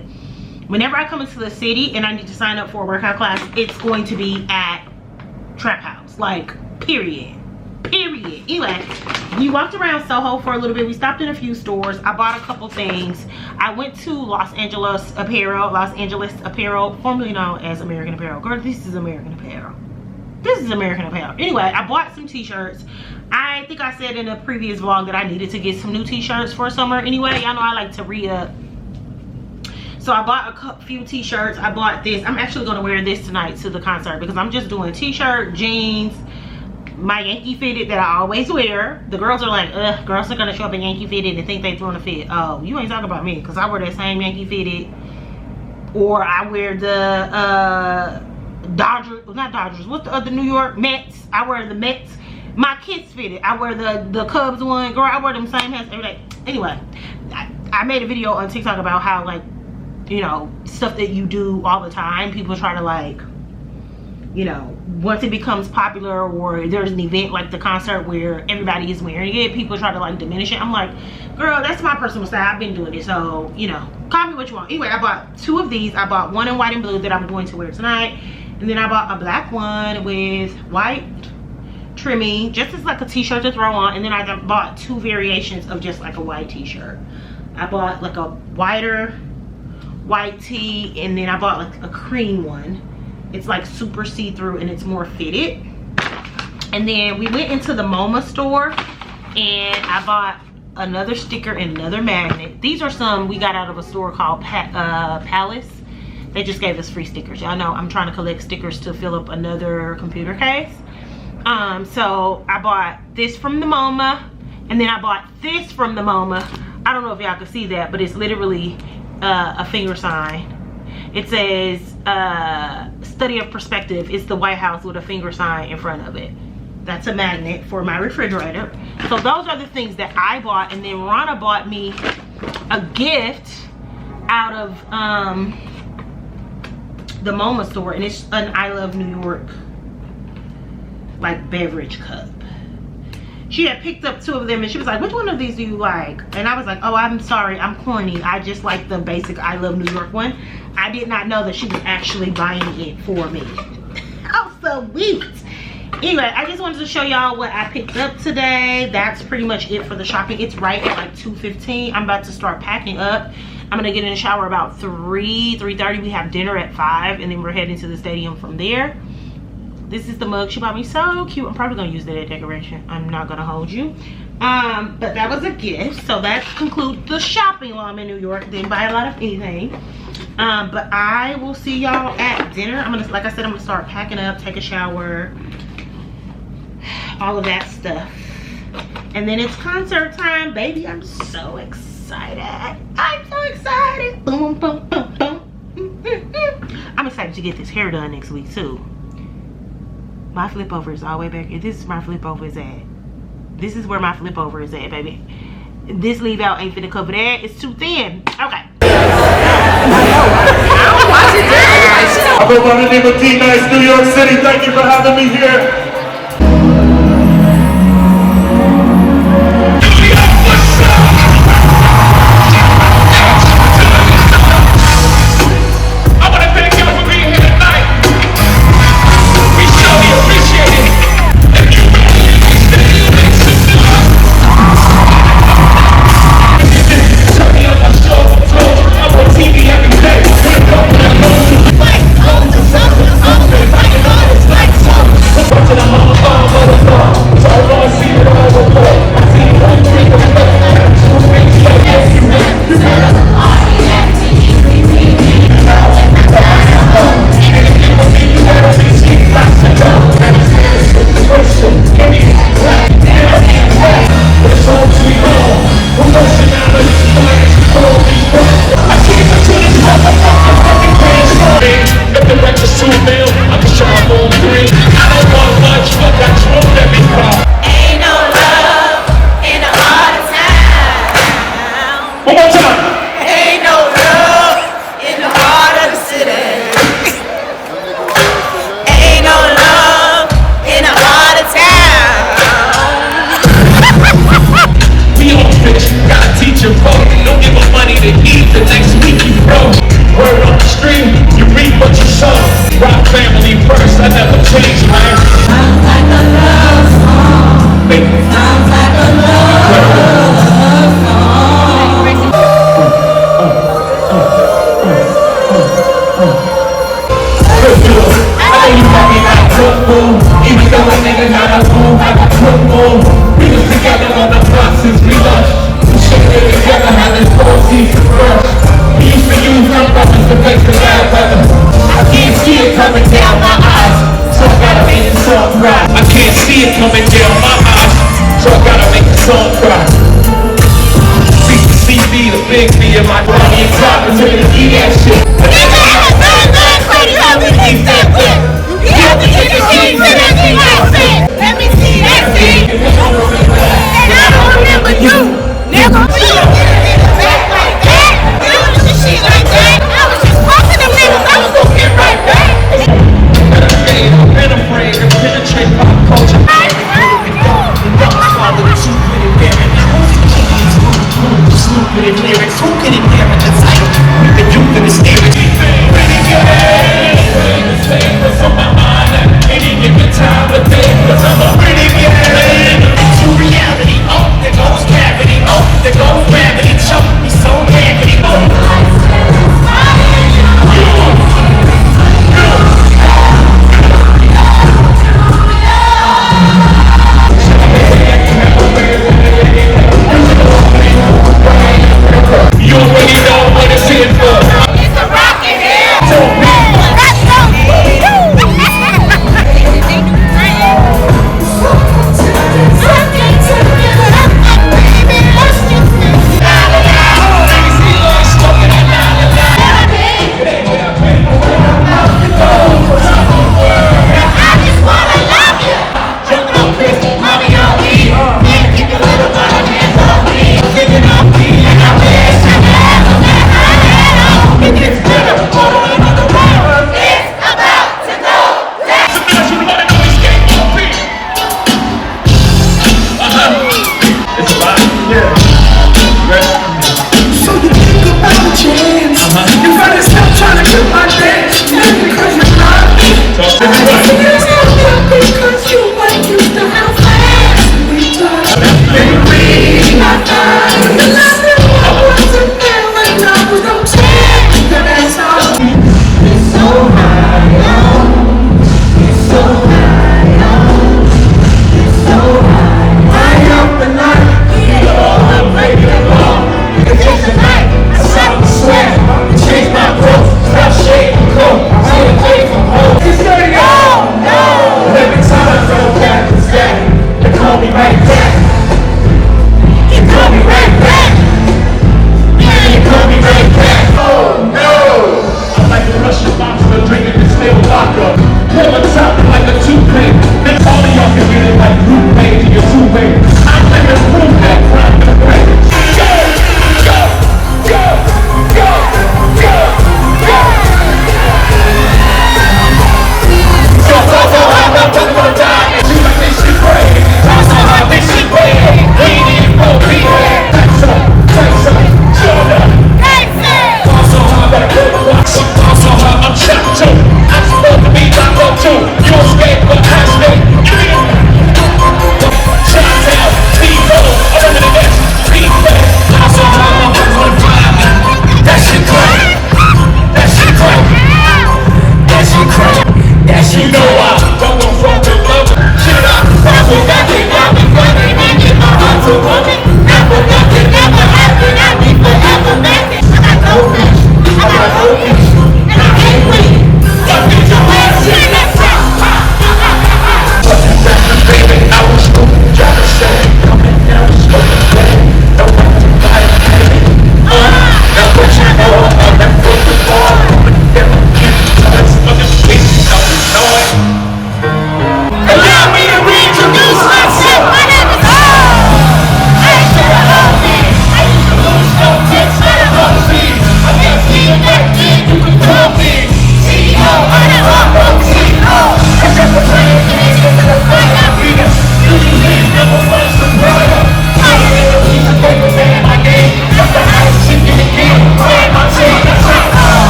whenever I come into the city and I need to sign up for a workout class, it's going to be at Trap House, like, period. Anyway, we walked around Soho for a little bit. We stopped in a few stores. I bought a couple things. I went to Los Angeles Apparel, formerly known as American Apparel. Girl, this is American Apparel. This is American Apparel. Anyway, I bought some t-shirts. I think I said in a previous vlog that I needed to get some new t-shirts for summer anyway. Y'all know I like to re-up. So I bought a few t-shirts. I bought this. I'm actually going to wear this tonight to the concert because I'm just doing t-shirt, jeans, my Yankee fitted that I always wear. The girls are like, ugh, girls are gonna show up in Yankee fitted and think they throwing a fit. Oh, you ain't talking about me, because I wear that same Yankee fitted, or I wear the Dodgers, not Dodgers, what's the other New York Mets? I wear the Mets. My kids fitted. I wear the Cubs one. Girl, I wear them same hats every day. Anyway, I made a video on TikTok about how, like, you know, stuff that you do all the time, people try to, like, you know, once it becomes popular or there's an event like the concert where everybody is wearing it, people try to like diminish it. I'm like, girl, that's my personal style. I've been doing it, so, you know, call me what you want. Anyway, I bought 2 of these. I bought one in white and blue that I'm going to wear tonight, and then I bought a black one with white trimming, just as like a t-shirt to throw on. And then I bought 2 variations of just like a white t-shirt. I bought like a wider white tee, and then I bought like a cream one. It's like super see-through and it's more fitted. And then we went into the MoMA store and I bought another sticker and another magnet. These are some we got out of a store called Palace. They just gave us free stickers. Y'all know I'm trying to collect stickers to fill up another computer case. So I bought this from the MoMA, and then I bought this from the MoMA. I don't know if y'all can see that, but it's literally a finger sign. It says study of perspective. It's the White House with a finger sign in front of it. That's a magnet for my refrigerator. So those are the things that I bought. And then Rana bought me a gift out of the MoMA store, and it's an I Love New York like beverage cup. She had picked up 2 of them and she was like, which one of these do you like? And I was like, oh, I'm sorry, I'm corny. I just like the basic I Love New York one. I did not know that she was actually buying it for me. How sweet. Anyway, I just wanted to show y'all what I picked up today. That's pretty much it for the shopping. It's right at like 2:15. I'm about to start packing up. I'm gonna get in the shower about 3:30. We have dinner at 5, and then we're heading to the stadium from there. This is the mug she bought me. So cute. I'm probably gonna use that as decoration. I'm not gonna hold you. But that was a gift. So that concludes the shopping while I'm in New York. Didn't buy a lot of anything. But I will see y'all at dinner. I'm gonna, like I said, I'm gonna start packing up, take a shower, all of that stuff. And then it's concert time, baby. I'm so excited. I'm so excited. Boom, boom, boom, boom. I'm excited to get this hair done next week too. My flip over is all the way back here. This is my flip over is at. This is where my flip over is at, baby. This leave out ain't finna cover that. It's too thin. Okay. I go by the name of JAÐ-Z, New York City. Thank you for having me here. I can't see it coming down my eyes, so I gotta make the song cry. CCB, the big B in my body, and top until you eat that shit. Let me see that thing. And I don't remember you. Nigga, you don't get a nigga back like that. You don't do shit like that. I was just talking to niggas. I was gonna get right back. I've been afraid to penetrate pop culture.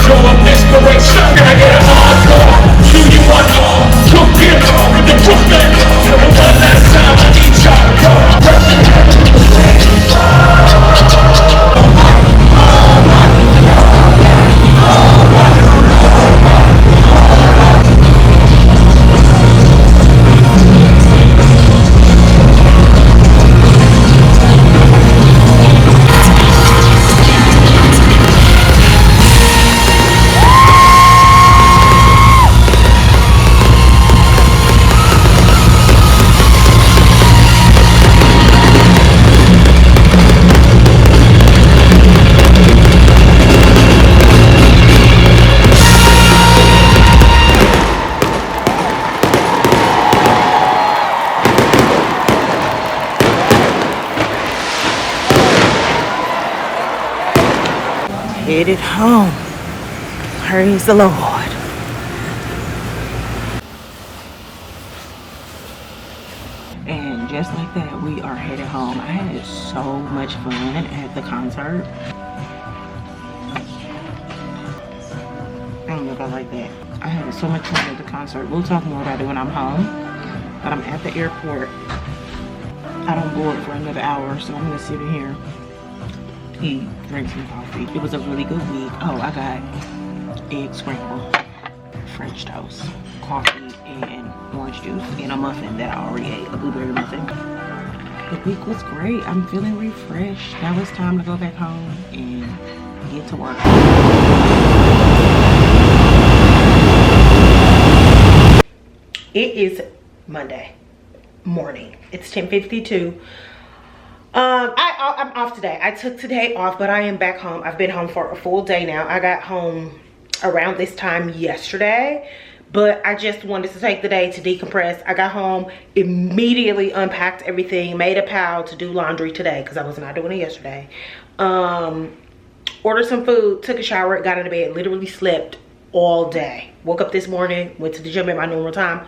You're an inspiration. Can I get an encore? Do you want all? Took it all with the Brooklyn. You know, one last time I need y'all to come. Headed home. Praise the Lord. And just like that, we are headed home. I had so much fun at the concert. I don't know if I like that. I had so much fun at the concert. We'll talk more about it when I'm home. But I'm at the airport. I don't board for another hour, so I'm gonna sit in here, eat, drink some coffee. It was a really good week. Oh, I got egg scramble, French toast, coffee, and orange juice, and a muffin that I already ate, a blueberry muffin. The week was great. I'm feeling refreshed. Now it's time to go back home and get to work. It is Monday morning. It's 10:52. I'm off today. I took today off, but I am back home. I've been home for a full day now. I got home around this time yesterday, but I just wanted to take the day to decompress. I got home, immediately unpacked everything, made a pile to do laundry today because I was not doing it yesterday. Ordered some food, took a shower, got into bed, literally slept all day. Woke up this morning, went to the gym at my normal time,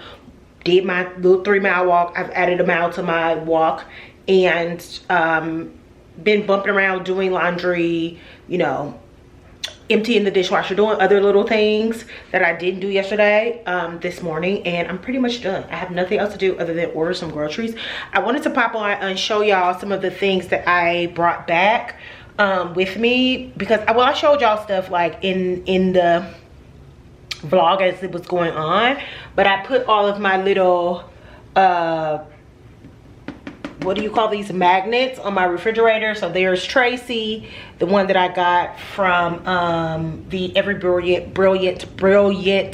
did my little 3-mile walk. I've added a mile to my walk, and been bumping around doing laundry, you know, emptying the dishwasher, doing other little things that I didn't do yesterday this morning, and I'm pretty much done. I have nothing else to do other than order some groceries. I wanted to pop on and show y'all some of the things that I brought back with me, because well, I showed y'all stuff like in the vlog as it was going on, but I put all of my little what do you call these, magnets on my refrigerator. So there's Tracy, the one that I got from the Every Brilliant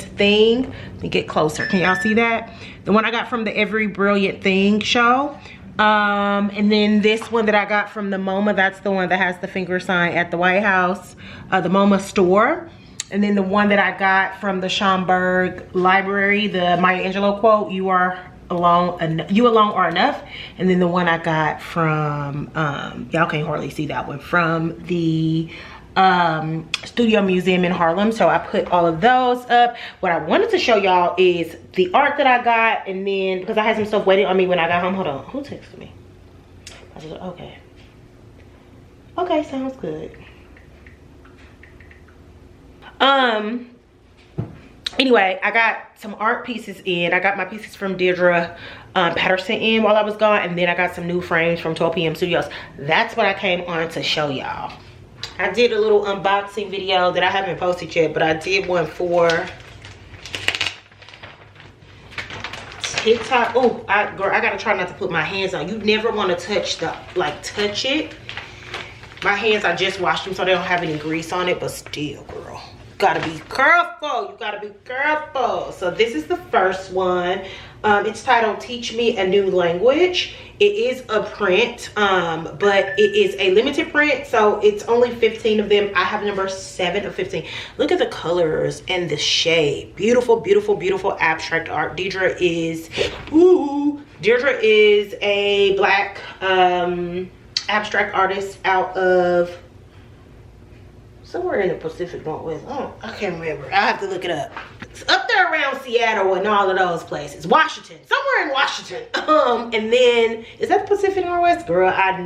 thing. Let me get closer. Can y'all see that? The one I got from the Every Brilliant Thing show. And then this one that I got from the MoMA, that's the one that has the finger sign at the White House, the MoMA store. And then the one that I got from the Schomburg Library, the Maya Angelou quote, you alone are enough. And then the one I got from y'all can't hardly see that one, from the Studio Museum in Harlem. So I put all of those up. What I wanted to show y'all is the art that I got, and then because I had some stuff waiting on me when I got home. Hold on, who texted me? I said, okay, sounds good. Anyway, I got some art pieces in. I got my pieces from Deirdre Patterson in while I was gone, and then I got some new frames from 12 PM Studios. That's what I came on to show y'all. I did a little unboxing video that I haven't posted yet, but I did one for TikTok. Oh, girl, I gotta try not to put my hands on. You never want to touch it. My hands, I just washed them so they don't have any grease on it, but still, girl, gotta be careful. You gotta be careful. So this is the first one. It's titled Teach Me a New Language. It is a print, but it is a limited print, so it's only 15 of them. I have number 7 of 15. Look at the colors and the shade. Beautiful, beautiful, beautiful abstract art. Deirdre is a Black abstract artist out of somewhere in the Pacific Northwest. I can't remember. I have to look it up. It's up there around Seattle and all of those places. Washington, somewhere in Washington. And then, is that the Pacific Northwest? Girl, I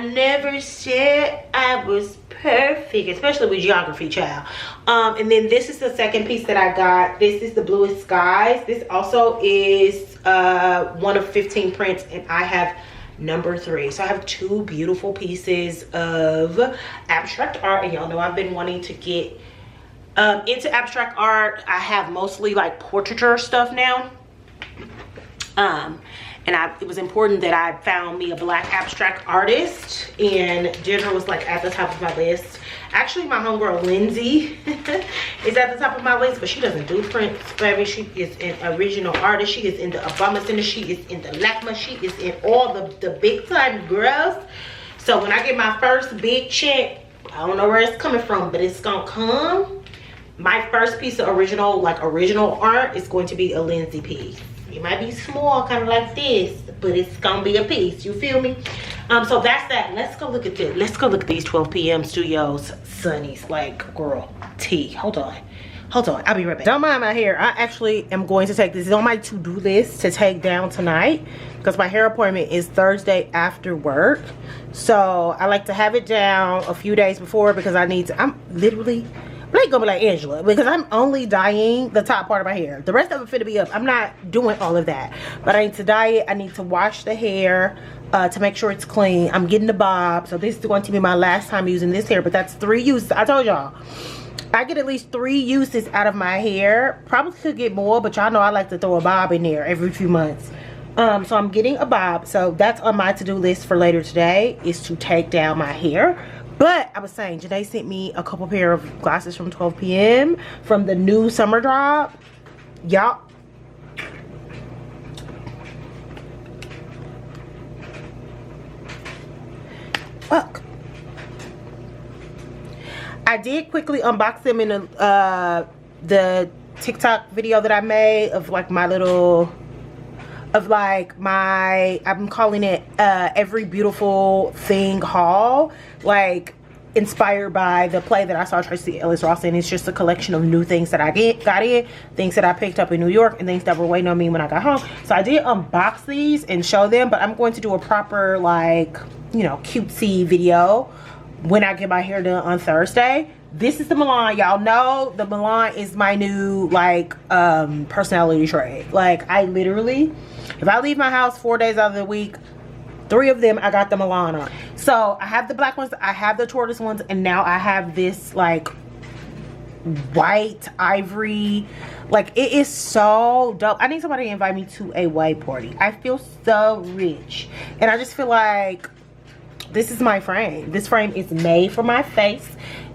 never said I was perfect, especially with geography, child. And then this is the second piece that I got. This is the Bluest Skies. This also is one of 15 prints, and I have number 3. So I have 2 beautiful pieces of abstract art, and y'all know I've been wanting to get into abstract art. I have mostly like portraiture stuff now. And it was important that I found me a black abstract artist, and Deirdre was like at the top of my list. Actually, my homegirl Lindsay is at the top of my list, but she doesn't do prints, baby. She is an original artist. She is in the Obama Center. She is in the LACMA. She is in all the big time girls. So when I get my first big check, I don't know where it's coming from, but it's gonna come. My first piece of original art is going to be a Lindsay piece. It might be small, kind of like this, but it's gonna be a piece. You feel me? So that's that. Let's go look at this. Let's go look at these 12 p.m. Studios Sunnies. Like, girl, T. Hold on. I'll be right back. Don't mind my hair. I actually am going to take this. It's on my to-do list to take down tonight because my hair appointment is Thursday after work. So I like to have it down a few days before because I need to. I'm not gonna be like Angela because I'm only dyeing the top part of my hair. The rest of it finna be up. I'm not doing all of that, but I need to dye it. I need to wash the hair to make sure it's clean. I'm getting the bob, so this is going to be my last time using this hair, but that's 3 uses. I told y'all I get at least 3 uses out of my hair. Probably could get more, but y'all know I like to throw a bob in there every few months. So I'm getting a bob, so that's on my to-do list for later today, is to take down my hair. But I was saying, Janae sent me a couple pair of glasses from 12 p.m. from the new summer drop. Y'all. Fuck. I did quickly unbox them in the TikTok video that I made of like my little, I'm calling it Every Beautiful Thing haul, like inspired by the play that I saw Tracy Ellis Ross in. It's just a collection of new things that I got in, things that I picked up in New York, and things that were waiting on me when I got home. So I did unbox these and show them, but I'm going to do a proper, like, you know, cutesy video when I get my hair done on Thursday. This is the Milan. Y'all know the Milan is my new, like, personality trait. Like, I literally, if I leave my house 4 days out of the week, 3 of them I got the Milan on. So I have the black ones, I have the tortoise ones, and now I have this like white ivory. Like, it is so dope. I need somebody to invite me to a white party. I feel so rich, and I just feel like this is my frame. This frame is made for my face.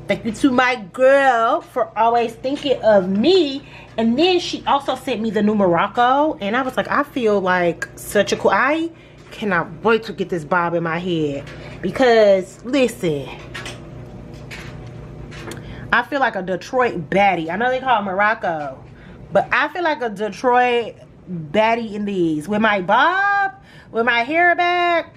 Thank you to my girl for always thinking of me. And then she also sent me the new Morocco, and I was like, I feel like such a cool, I cannot wait to get this bob in my head, because listen, I feel like a Detroit baddie. I know they call it Morocco, but I feel like a Detroit baddie in these with my bob, with my hair back.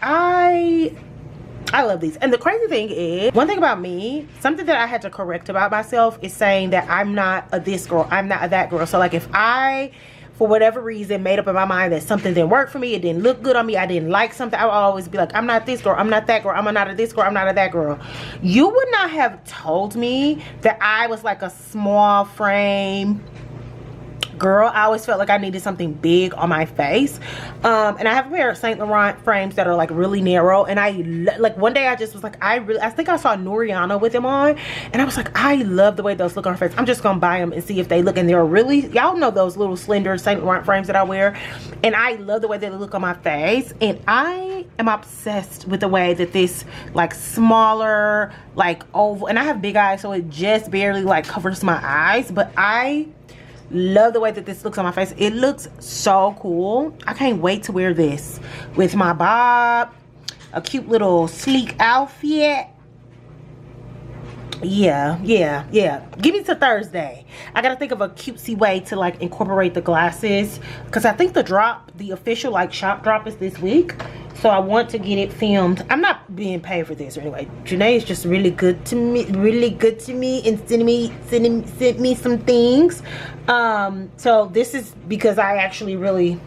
I love these. And the crazy thing is, one thing about me, something that I had to correct about myself is saying that I'm not a this girl, I'm not a that girl. So like, if I, for whatever reason, made up in my mind that something didn't work for me, it didn't look good on me, I didn't like something, I would always be like, I'm not this girl, I'm not that girl, I'm not a this girl, I'm not a that girl. You would not have told me that I was like a small frame girl. I always felt like I needed something big on my face. And I have a pair of Saint Laurent frames that are like really narrow, and I like, one day I just was like, I think I saw Noriana with them on, and I was like, I love the way those look on her face. I'm just gonna buy them and see if they look. And they're really, y'all know those little slender Saint Laurent frames that I wear, and I love the way they look on my face. And I am obsessed with the way that this like smaller, like oval, and I have big eyes, so it just barely like covers my eyes, but I love the way that this looks on my face. It looks so cool. I can't wait to wear this with my bob, a cute little sleek outfit. Yeah. Give me to Thursday. I gotta think of a cutesy way to like incorporate the glasses, because I think the official like shop drop is this week. So I want to get it filmed. I'm not being paid for this or anyway. Janae is just really good to me, and sent me some things. So this is because I actually really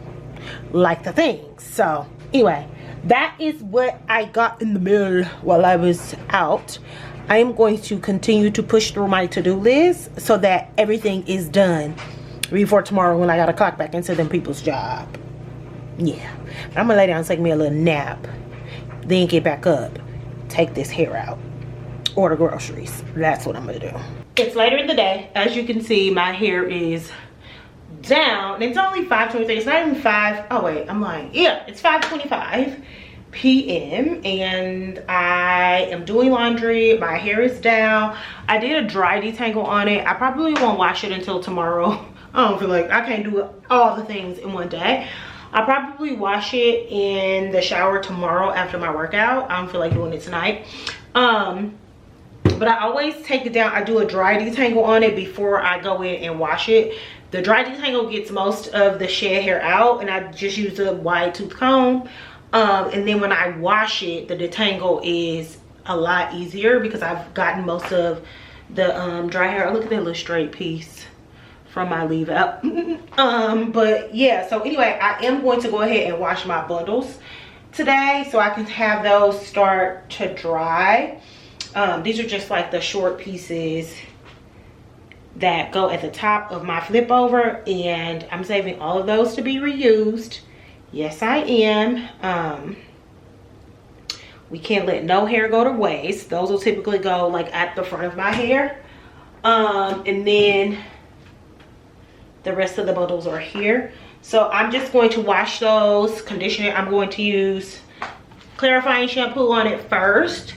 like the things. So anyway, that is what I got in the mail while I was out. I am going to continue to push through my to-do list so that everything is done before tomorrow when I gotta clock back into them people's job. Yeah, I'm gonna lay down and take me a little nap, then get back up, take this hair out, order groceries. That's what I'm gonna do. It's later in the day. As you can see, my hair is down. It's only 5:23. It's not even 5. Oh wait, I'm lying. Yeah, it's 5:25 p.m. and I am doing laundry. My hair is down. I did a dry detangle on it. I probably won't wash it until tomorrow. I don't feel like I can't do all the things in one day. I'll probably wash it in the shower tomorrow after my workout. I don't feel like doing it tonight. But I always take it down. I do a dry detangle on it before I go in and wash it. The dry detangle gets most of the shed hair out, and I just use a wide tooth comb. And then when I wash it, the detangle is a lot easier because I've gotten most of the dry hair. Oh, look at that little straight piece from my leave out. But yeah, so anyway, I am going to go ahead and wash my bundles today so I can have those start to dry. These are just like the short pieces that go at the top of my flip over, and I'm saving all of those to be reused. Yes, I am. We can't let no hair go to waste. Those will typically go like at the front of my hair. And then the rest of the bundles are here. So I'm just going to wash those, condition it. I'm going to use clarifying shampoo on it first.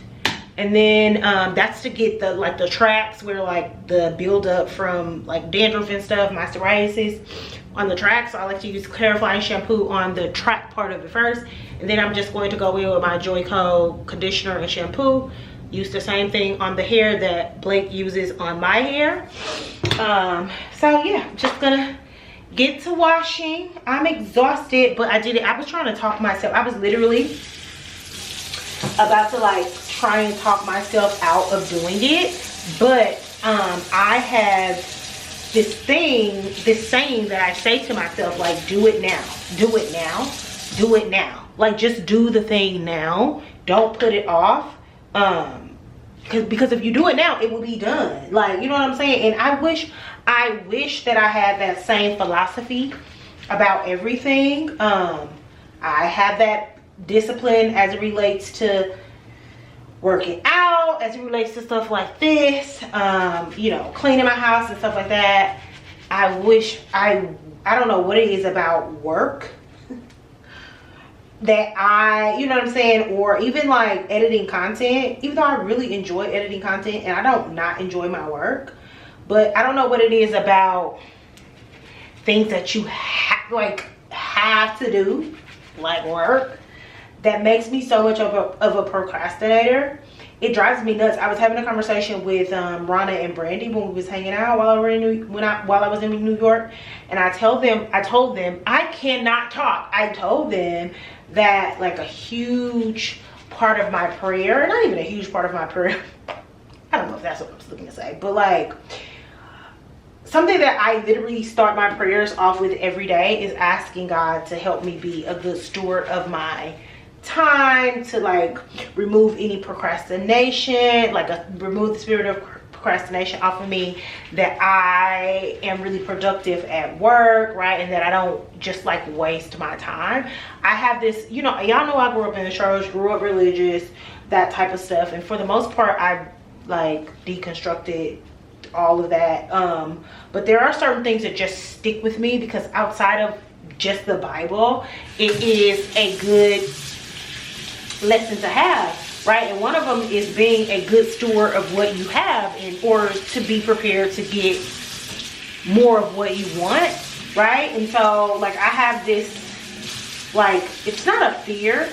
And then that's to get the like the tracks where like the buildup from like dandruff and stuff, my psoriasis on the tracks. So I like to use clarifying shampoo on the track part of it first. And then I'm just going to go in with my JAÐ-Z conditioner and shampoo. Use the same thing on the hair that Blake uses on my hair. So yeah, just gonna get to washing. I'm exhausted, but I did it. I was trying to talk myself. I was literally about to like try and talk myself out of doing it, but I have this saying that I say to myself, like, do it now, do it now, do it now. Like, just do the thing now. Don't put it off. Because if you do it now, it will be done. Like, you know what I'm saying? And I wish that I had that same philosophy about everything. I have that discipline as it relates to working out, as it relates to stuff like this, you know, cleaning my house and stuff like that. I wish I don't know what it is about work that you know what I'm saying, or even like editing content, even though I really enjoy editing content and I don't not enjoy my work, but I don't know what it is about things that you have to do, like work, that makes me so much of a procrastinator. It drives me nuts. I was having a conversation with Rana and Brandy when we was hanging out while I was in New York, and I told them I cannot talk. I told them that like a huge part of my prayer, not even a huge part of my prayer, I don't know if that's what I was looking to say, but like something that I literally start my prayers off with every day is asking God to help me be a good steward of my time, to like remove any procrastination, like remove the spirit of procrastination off of me, that I am really productive at work, right? And that I don't just like waste my time. I have this, you know, y'all know I grew up in the church, grew up religious, that type of stuff, and for the most part I like deconstructed all of that, but there are certain things that just stick with me because outside of just the Bible, it is a good lesson to have, right? And one of them is being a good steward of what you have in order to be prepared to get more of what you want, right? And so like I have this, like, it's not a fear,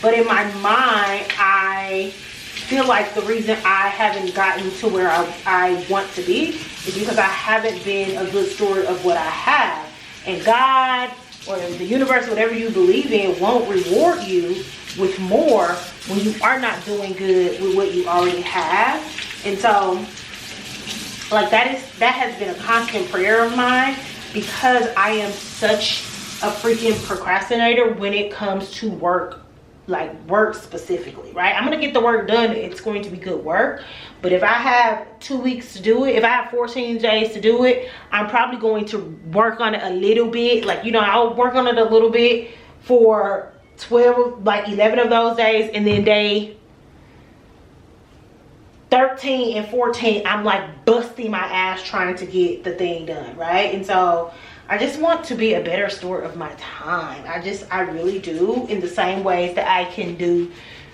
but in my mind I feel like the reason I haven't gotten to where I want to be is because I haven't been a good steward of what I have. And God or the universe, whatever you believe in, won't reward you with more when you are not doing good with what you already have. And so like that has been a constant prayer of mine, because I am such a freaking procrastinator when it comes to work like work specifically, right? I'm gonna get the work done. It's going to be good work. But if I have 2 weeks to do it, if I have 14 days to do it, I'm probably going to work on it a little bit. Like, you know, I'll work on it a little bit for 12, like 11 of those days, and then day 13 and 14, I'm like busting my ass trying to get the thing done, right? And so I just want to be a better steward of my time. I really do, in the same ways that I can do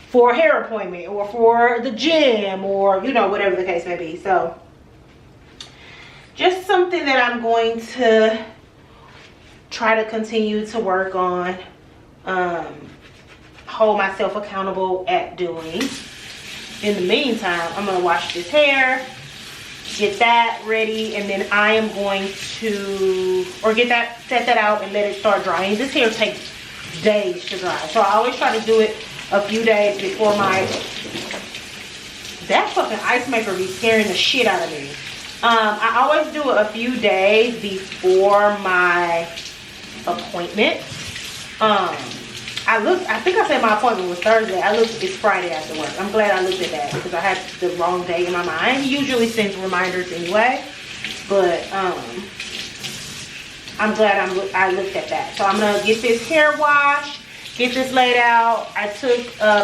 for a hair appointment or for the gym, or, you know, whatever the case may be. So just something that I'm going to try to continue to work on, hold myself accountable at doing. In the meantime, I'm gonna wash this hair, get that ready, and then I am going to, or set that out and let it start drying. This hair takes days to dry, so I always try to do it a few days before that fucking ice maker be scaring the shit out of me. I always do it a few days before my appointment. I think I said my appointment was Thursday. It's Friday after work. I'm glad I looked at that because I had the wrong day in my mind. He usually sends reminders anyway, but I'm glad I looked at that. So I'm gonna get this hair washed, get this laid out. I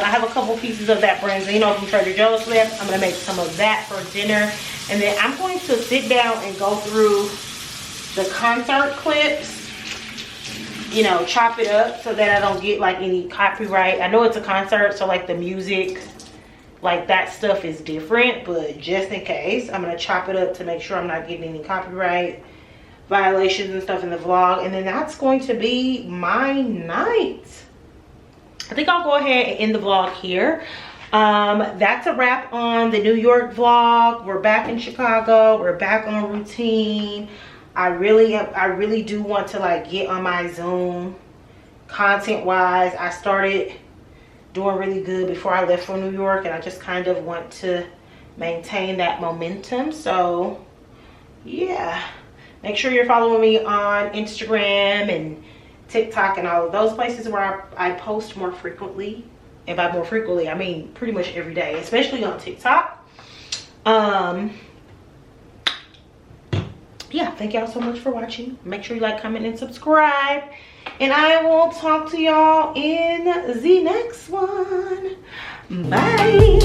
have a couple pieces of that branzino from Trader Joe's left. I'm gonna make some of that for dinner, and then I'm going to sit down and go through the concert clips, you know, chop it up so that I don't get like any copyright. I know it's a concert, so like the music, like that stuff is different, but just in case, I'm gonna chop it up to make sure I'm not getting any copyright violations and stuff in the vlog. And then that's going to be my night. I think I'll go ahead and end the vlog here. That's a wrap on the New York vlog. We're back in Chicago. We're back on routine. I really do want to like get on my Zoom content wise. I started doing really good before I left for New York, and I just kind of want to maintain that momentum. So yeah, make sure you're following me on Instagram and TikTok and all of those places where I post more frequently. And by more frequently, I mean pretty much every day, especially on TikTok. Yeah, thank y'all so much for watching. Make sure you like, comment, and subscribe. And I will talk to y'all in the next one. Bye.